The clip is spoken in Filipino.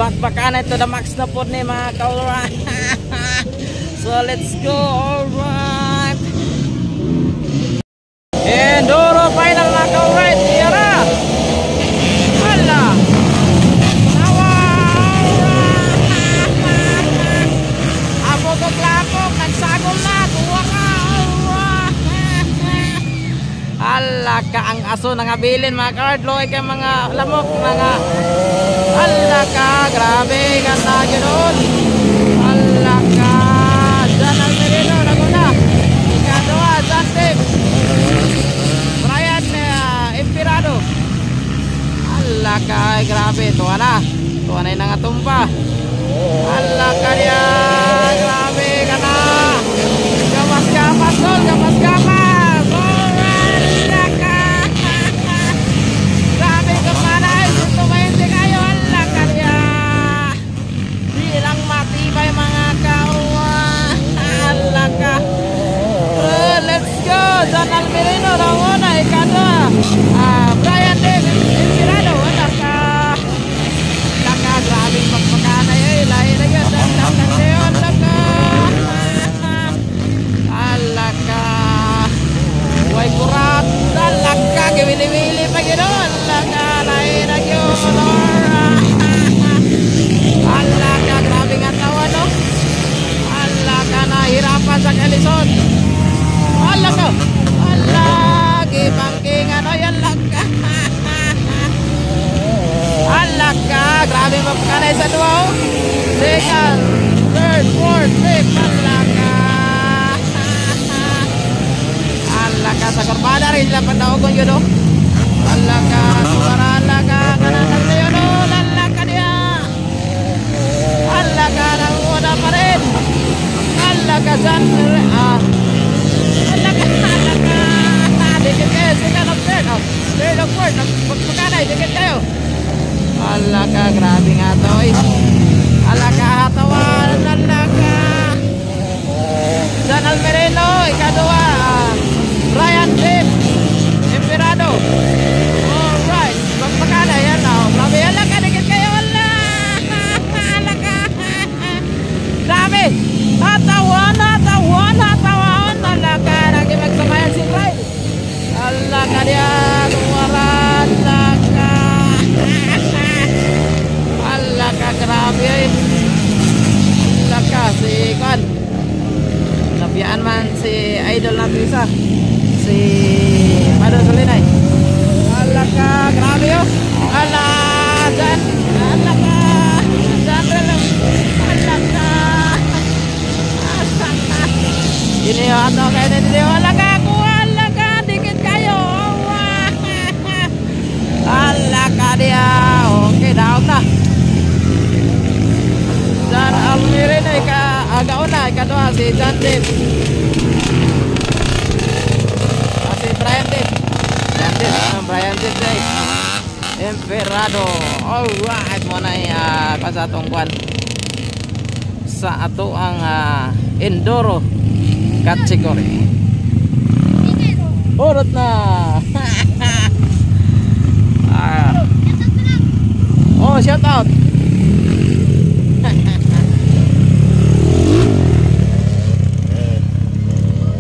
Bakbakan ito the max na po ni mga ka-alright. So let's go. Alright. Enduro final na ka-alright. Tira. Hala. Nawa. Apok-lapok. Nagsagol na. Tuwa ka. Hala ka ang aso nangabilin mga ka-hardloy kay mga lamok mga. Hala ka. Grabe. Ganda yun. Hala ka. Jan Almerino. Naguna. Ikadoa. Zantip. Brian Empirado. Hala ka. Grabe. Tuwa na. Tuwa na yung nangatumpa. Hala ka niya. Grabe ka na. Gamas-gamas tol. Gamas-gamas. Hala ka. Grabe ka mana. Ito mainti kayo. Hala ka niya. Di lang matibay mga kawa. Hala ka. Let's go. Jan Almerino. Ramona. Ikadoa. Brian David. Inspirado. Hala ka. Hala ka. Grabe magpakana. Lahi na yun. Hala ka. Hala ka. Hala ka. Huwag kurat. Hala ka. Giwili-wili pa gino. Hala ka. Lahi na yun. Hala ka. Grabe nga tawa no. Hala ka. Nahirapan sa kalisod. Hala ka. Hala. Gipangkingan. O yan lang ka. Hala ka. Grabe magpakanay sa duwa. Second, third, fourth, fifth. Hala ka. Hala ka. Sa kurbada rin sila pandaogon yun o. Hala ka. Suara hala ka. Kananan na yun o. Hala ka niya. Hala ka. Nangungunan pa rin. Hala ka. Jan. Hala ka. Hala ka. Dikit kayo. Second of third. Third of fourth. Magpakanay. Dikit kayo. Hala ka. Grabe nga to eh. Hala ka. Hatawan. Hala ka. Jan Almerino. Ikadoa. Brian Jim. Empirado. Alright. Magpakanay. Yan o. Grabe. Hala ka. Dikit kayo. Hala. Hala ka. Grabe. Hatawan. Hatawan. Hatawan. Hala ka. Nagimagsamayan si Brian. Hala ka dia. Luwaran. Hala ka. Hala ka. Grabe eh. Hala ka. Si Kwan. Nabiyaan man si idol natin isa. Si Mado Solinay. Hala ka. Grabe oh. Hala. Jan. Hala ka. Jan Relong. Hala ka. Ini oh. Ato kayo na dito. Hala ka. Hala ka. Dikit kayo. Hala ka dia. Okay. Daog na. Jan Almerino. Agauna. Ikadoa si Jan Dip. Si Brian Dip. Jan Dip. Brian Dip day. Empirado. Alright. Muna sa atong kwan. Sa ato ang enduro category. Urot na. Oh, shout out.